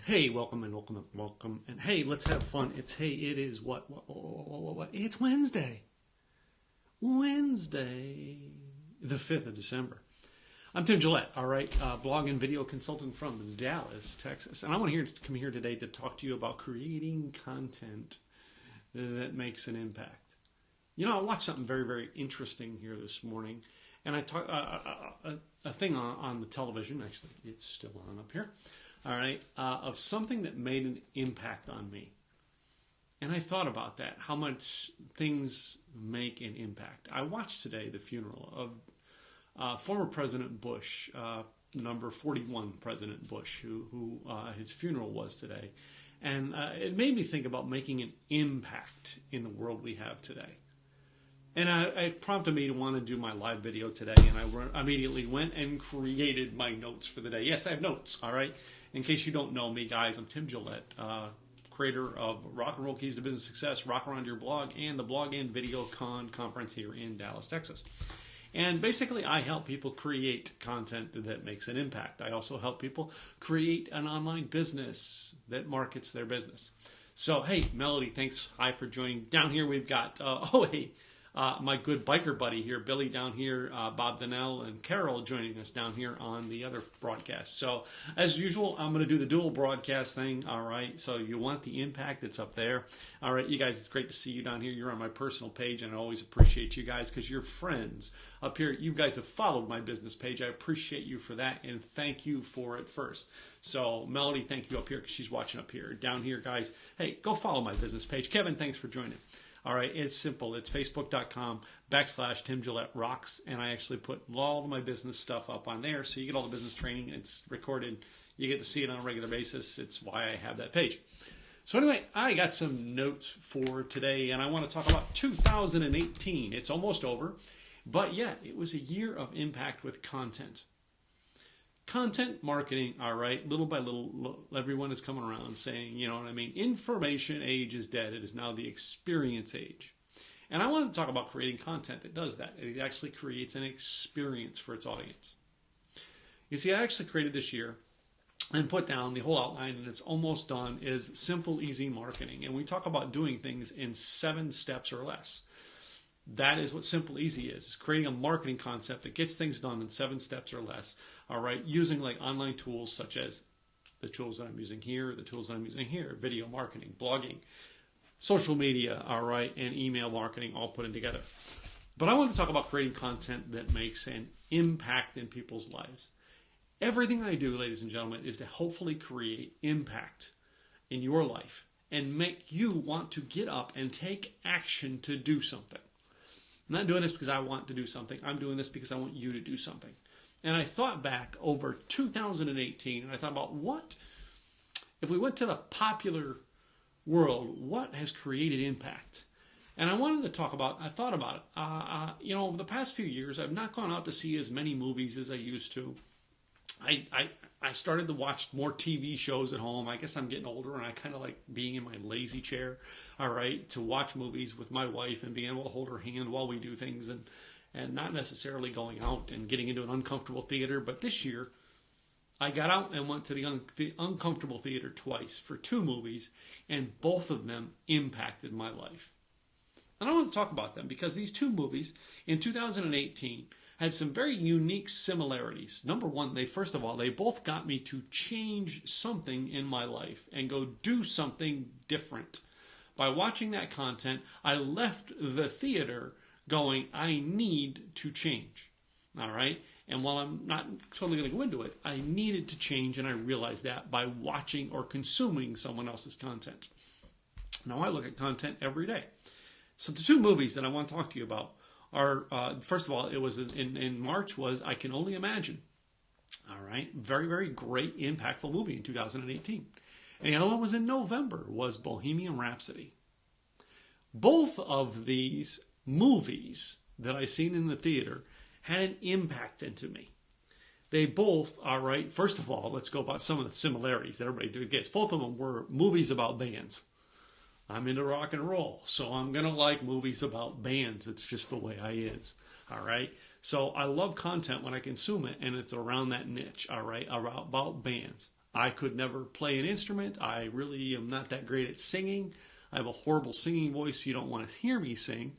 Hey, welcome and welcome and welcome. And hey, let's have fun. It is what? It's Wednesday. Wednesday, the 5th of December. I'm Tim Gillette, all right, blog and video consultant from Dallas, Texas. And I want to come here today to talk to you about creating content that makes an impact. You know, I watched something very, very interesting here this morning. And I talked a thing on the television, actually, it's still on up here, all right, of something that made an impact on me. And I thought about that, how much things make an impact. I watched today the funeral of former President Bush, number 41 President Bush, who his funeral was today. And it made me think about making an impact in the world we have today. And it prompted me to want to do my live video today, and I immediately went and created my notes for the day. Yes, I have notes, all right? In case you don't know me, guys, I'm Tim Gillette, creator of Rock and Roll Keys to Business Success, Rock Around Your Blog, and the Blog and Video Conference here in Dallas, Texas. And basically, I help people create content that makes an impact. I also help people create an online business that markets their business. So, hey, Melody, thanks. Hi for joining. Down here, we've got, my good biker buddy here, Billy down here, Bob Donnell, and Carol joining us down here on the other broadcast. So, as usual, I'm going to do the dual broadcast thing, all right? So, you want the impact, it's up there. All right, you guys, it's great to see you down here. You're on my personal page, and I always appreciate you guys because you're friends up here. You guys have followed my business page. I appreciate you for that, and thank you for it first. So, Melody, thank you up here because she's watching up here. Down here, guys, hey, go follow my business page. Kevin, thanks for joining. All right, it's simple. It's facebook.com/Tim Gillette Rocks, and I actually put all of my business stuff up on there, so you get all the business training. It's recorded. You get to see it on a regular basis. It's why I have that page. So anyway, I got some notes for today, and I want to talk about 2018. It's almost over, but yet it was a year of impact with content. Content marketing, all right, little by little, everyone is coming around saying, you know what I mean, information age is dead. It is now the experience age. And I want to talk about creating content that does that. It actually creates an experience for its audience. You see, I actually created this year and put down the whole outline, and it's almost done, is simple, easy marketing. And we talk about doing things in 7 steps or less. That is what simple, easy is creating a marketing concept that gets things done in 7 steps or less. All right, using like online tools such as the tools that I'm using here, the tools that I'm using here, video marketing, blogging, social media, all right, and email marketing all put in together. But I want to talk about creating content that makes an impact in people's lives. Everything I do, ladies and gentlemen, is to hopefully create impact in your life and make you want to get up and take action to do something. I'm not doing this because I want to do something. I'm doing this because I want you to do something. And I thought back over 2018, and I thought about what, if we went to the popular world, what has created impact? And I wanted to talk about, I thought about it. Over the past few years, I've not gone out to see as many movies as I used to. I started to watch more TV shows at home. I guess I'm getting older, and I kind of like being in my lazy chair, all right, to watch movies with my wife and being able to hold her hand while we do things and not necessarily going out and getting into an uncomfortable theater. But this year, I got out and went to the uncomfortable theater twice for 2 movies, and both of them impacted my life. And I want to talk about them because these 2 movies in 2018 had some very unique similarities. Number one, they both got me to change something in my life and go do something different. By watching that content, I left the theater going, I need to change. All right? And while I'm not totally going to go into it, I needed to change, and I realized that by watching or consuming someone else's content. Now, I look at content every day. So the 2 movies that I want to talk to you about are, first of all, it was in March was I Can Only Imagine. All right? Very, very great, impactful movie in 2018. And the other one was in November, was Bohemian Rhapsody. Both of these movies that I seen in the theater had an impact into me. They both, all right, first of all, let's go about some of the similarities that everybody gets. Both of them were movies about bands. I'm into rock and roll, so I'm going to like movies about bands. It's just the way I is, all right? So I love content when I consume it, and it's around that niche, all right, about bands. I could never play an instrument. I really am not that great at singing. I have a horrible singing voice, so you don't want to hear me sing,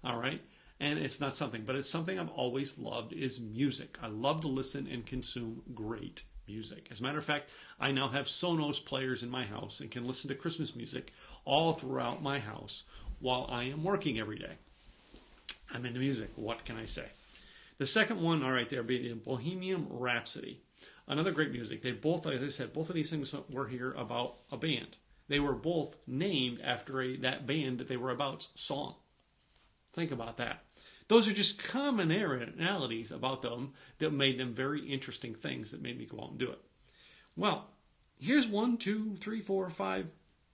all right? And it's not something, but it's something I've always loved is music. I love to listen and consume great music. As a matter of fact, I now have Sonos players in my house and can listen to Christmas music all throughout my house while I am working every day. I'm into music. What can I say? The second one, all right, there being Bohemian Rhapsody. Another great music. They both, like I said, both of these things were here about a band. They were both named after that band that they were about's song. Think about that. Those are just commonalities about them that made them very interesting things that made me go out and do it. Well, here's 1, 2, 3, 4, 5,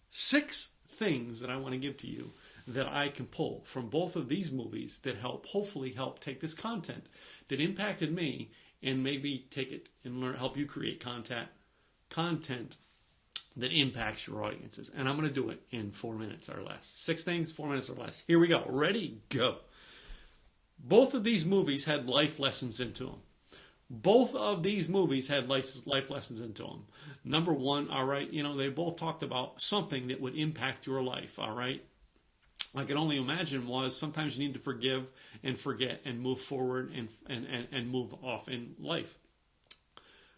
6 things that I want to give to you that I can pull from both of these movies that hopefully help take this content that impacted me and maybe take it and help you create content that impacts your audiences. And I'm going to do it in 4 minutes or less. 6 things, 4 minutes or less. Here we go. Ready? Go. Both of these movies had life lessons into them. Both of these movies had life lessons into them. Number one, all right, they both talked about something that would impact your life, all right? I can only imagine was sometimes you need to forgive and forget and move forward and move off in life.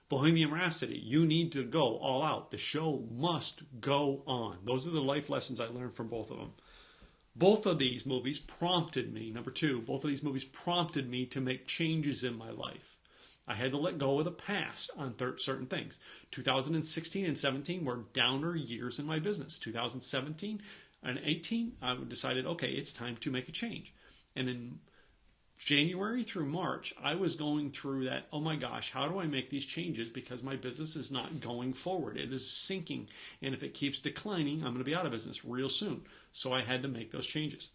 Bohemian Rhapsody, you need to go all out. The show must go on. Those are the life lessons I learned from both of them. Both of these movies prompted me, number two, both of these movies prompted me to make changes in my life. I had to let go of the past on certain things. 2016 and 17 were downer years in my business. 2017 and 18, I decided, okay, it's time to make a change. And in January through March, I was going through that, oh my gosh, how do I make these changes? Because my business is not going forward. It is sinking. And if it keeps declining, I'm going to be out of business real soon. So I had to make those changes.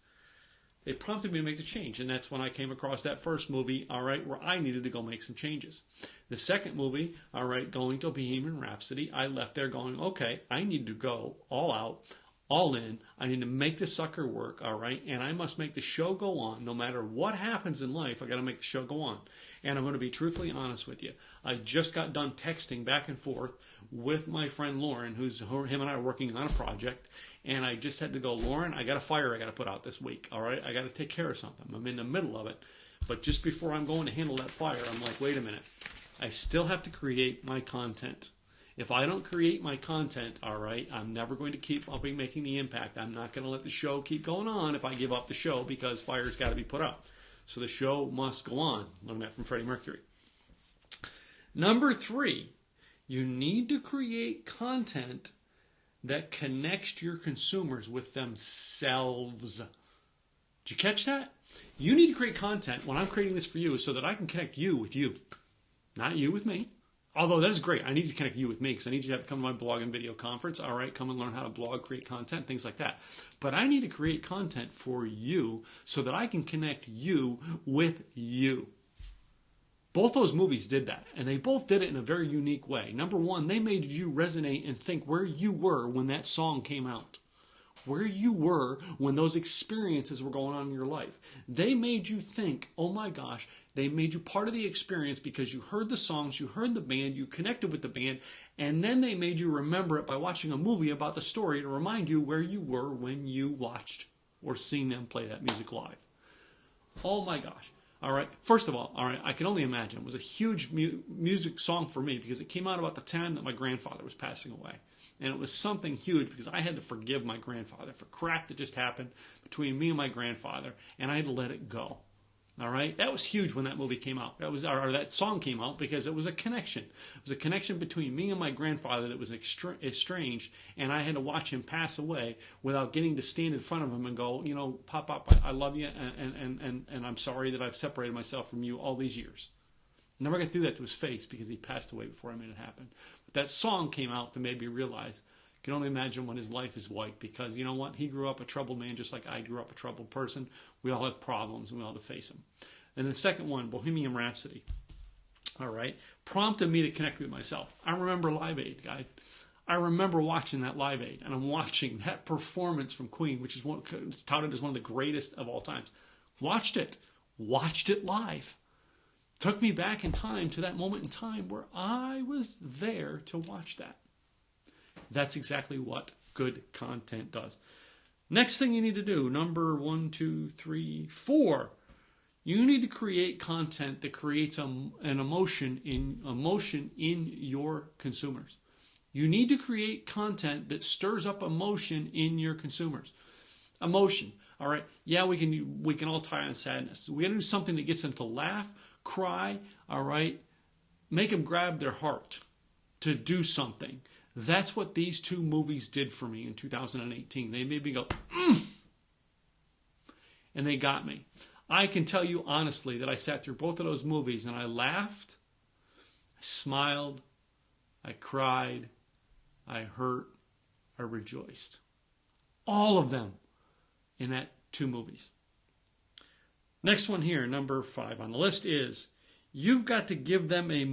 It prompted me to make the change. And that's when I came across that first movie, all right, where I needed to go make some changes. The second movie, all right, going to Bohemian Rhapsody, I left there going, okay, I need to go all out, all in. I need to make this sucker work, all right? And I must make the show go on. No matter what happens in life, I got to make the show go on. And I'm going to be truthfully honest with you. I just got done texting back and forth with my friend Lauren, him and I are working on a project. And I just had to go, Lauren, I got a fire I got to put out this week, all right? I got to take care of something. I'm in the middle of it. But just before I'm going to handle that fire, I'm like, wait a minute. I still have to create my content. If I don't create my content, all right, I'm never going to keep up making the impact. I'm not going to let the show keep going on if I give up the show because fire's got to be put out. So the show must go on. Learned that from Freddie Mercury. Number 3, you need to create content that connects your consumers with themselves. Did you catch that? You need to create content when I'm creating this for you so that I can connect you with you, not you with me. Although that is great. I need to connect you with me because I need you to come to my blog and video conference. All right, come and learn how to blog, create content, things like that. But I need to create content for you so that I can connect you with you. Both those movies did that, and they both did it in a very unique way. Number one, they made you resonate and think where you were when that song came out. Where you were when those experiences were going on in your life. They made you think, oh my gosh, they made you part of the experience because you heard the songs, you heard the band, you connected with the band, and then they made you remember it by watching a movie about the story to remind you where you were when you watched or seen them play that music live. Oh my gosh. All right. First of all, I can only imagine. It was a huge music song for me because it came out about the time that my grandfather was passing away. And it was something huge because I had to forgive my grandfather for crap that just happened between me and my grandfather, and I had to let it go. All right? That was huge when that movie came out. That song came out because it was a connection. It was a connection between me and my grandfather that was estranged, and I had to watch him pass away without getting to stand in front of him and go, Pop, I love you, and I'm sorry that I've separated myself from you all these years. I never got through that to his face because he passed away before I made it happen. But that song came out to make me realize, I can only imagine when his life is white because you know what? He grew up a troubled man just like I grew up a troubled person. We all have problems and we all have to face them. And the second one, Bohemian Rhapsody, all right, prompted me to connect with myself. I remember Live Aid, guys. I remember watching that Live Aid, and I'm watching that performance from Queen, which is touted as one of the greatest of all times. Watched it live. Took me back in time to that moment in time where I was there to watch that. That's exactly what good content does. Next thing you need to do, number 4, you need to create content that creates an emotion in your consumers. You need to create content that stirs up emotion in your consumers. Emotion, all right? Yeah, we can all tie on sadness. We got to do something that gets them to laugh, cry, all right? Make them grab their heart to do something. That's what these two movies did for me in 2018. They made me go, and they got me. I can tell you honestly that I sat through both of those movies and I laughed, I smiled, I cried, I hurt, I rejoiced. All of them in that 2 movies. Next one here, number 5 on the list is, you've got to give them a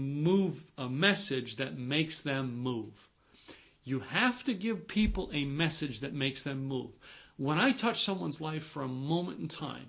message that makes them move. You have to give people a message that makes them move. When I touch someone's life for a moment in time,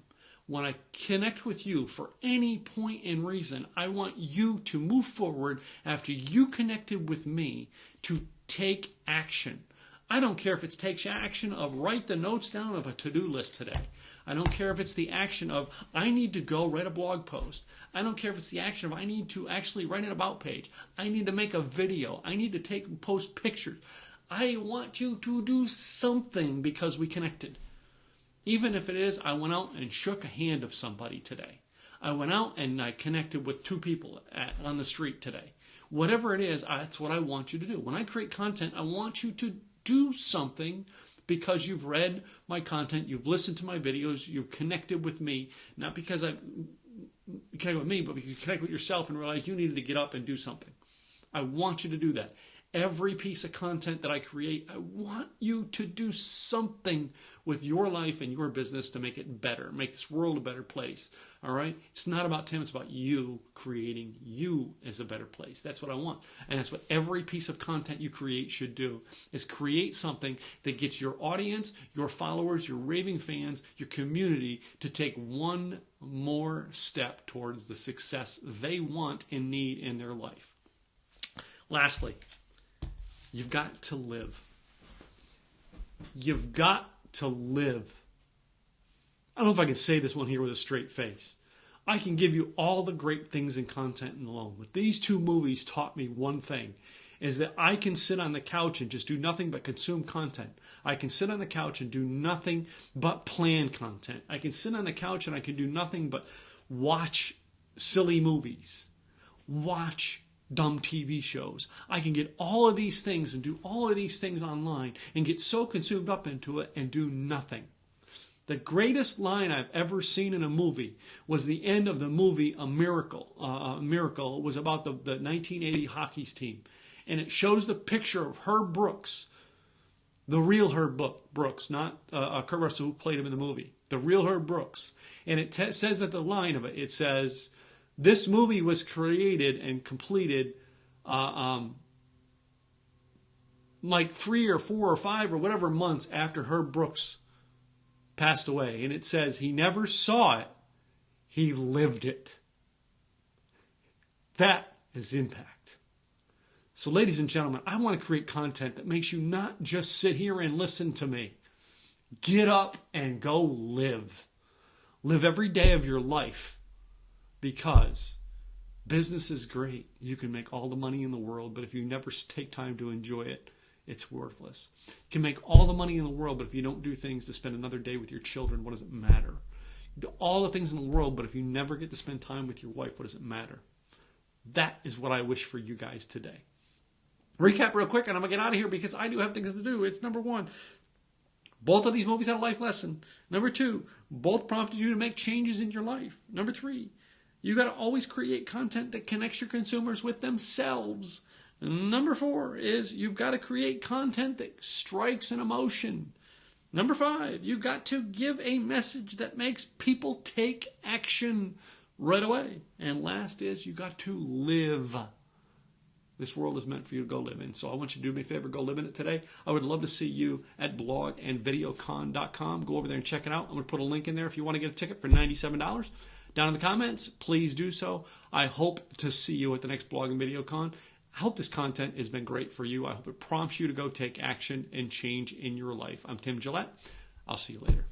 when I connect with you for any point and reason, I want you to move forward after you connected with me to take action. I don't care if it's take action of write the notes down of a to-do list today. I don't care if it's the action of I need to go write a blog post. I don't care if it's the action of I need to actually write an about page. I need to make a video. I need to post pictures. I want you to do something because we connected. Even if it is I went out and shook a hand of somebody today. I went out and I connected with 2 people on the street today. Whatever it is, that's what I want you to do. When I create content, I want you to do something because you've read my content, you've listened to my videos, you've connected with me, not because I connect with me, but because you connect with yourself and realize you needed to get up and do something. I want you to do that. Every piece of content that I create, I want you to do something with your life and your business to make it better, make this world a better place. All right? It's not about Tim, it's about you creating you as a better place. That's what I want. And that's what every piece of content you create should do, is create something that gets your audience, your followers, your raving fans, your community to take one more step towards the success they want and need in their life. Lastly, you've got to live. You've got to live. I don't know if I can say this one here with a straight face. I can give you all the great things in content and alone, but these 2 movies taught me one thing, is that I can sit on the couch and just do nothing but consume content. I can sit on the couch and do nothing but plan content. I can sit on the couch and I can do nothing but watch silly movies, watch dumb TV shows. I can get all of these things and do all of these things online and get so consumed up into it and do nothing. The greatest line I've ever seen in a movie was the end of the movie A Miracle. It was about the 1980 hockey team. And it shows the picture of Herb Brooks, the real Herb Brooks, not Kurt Russell who played him in the movie. The real Herb Brooks. And it says at the line of it, it says, this movie was created and completed like 3 or 4 or 5 or whatever months after Herb Brooks passed away. And it says he never saw it, he lived it. That is impact. So ladies and gentlemen, I want to create content that makes you not just sit here and listen to me. Get up and go live. Live every day of your life. Because business is great. You can make all the money in the world, but if you never take time to enjoy it, it's worthless. You can make all the money in the world, but if you don't do things to spend another day with your children, what does it matter? You do all the things in the world, but if you never get to spend time with your wife, what does it matter? That is what I wish for you guys today. Recap real quick, and I'm going to get out of here because I do have things to do. It's number 1. Both of these movies had a life lesson. Number 2, both prompted you to make changes in your life. Number 3, you got to always create content that connects your consumers with themselves. Number 4 is you've got to create content that strikes an emotion. Number 5, you've got to give a message that makes people take action right away. And last is you've got to live. This world is meant for you to go live in. So I want you to do me a favor, go live in it today. I would love to see you at blogandvideocon.com. Go over there and check it out. I'm going to put a link in there if you want to get a ticket for $97. down in the comments, please do so. I hope to see you at the next Blog and Video Con. I hope this content has been great for you. I hope it prompts you to go take action and change in your life. I'm Tim Gillette. I'll see you later.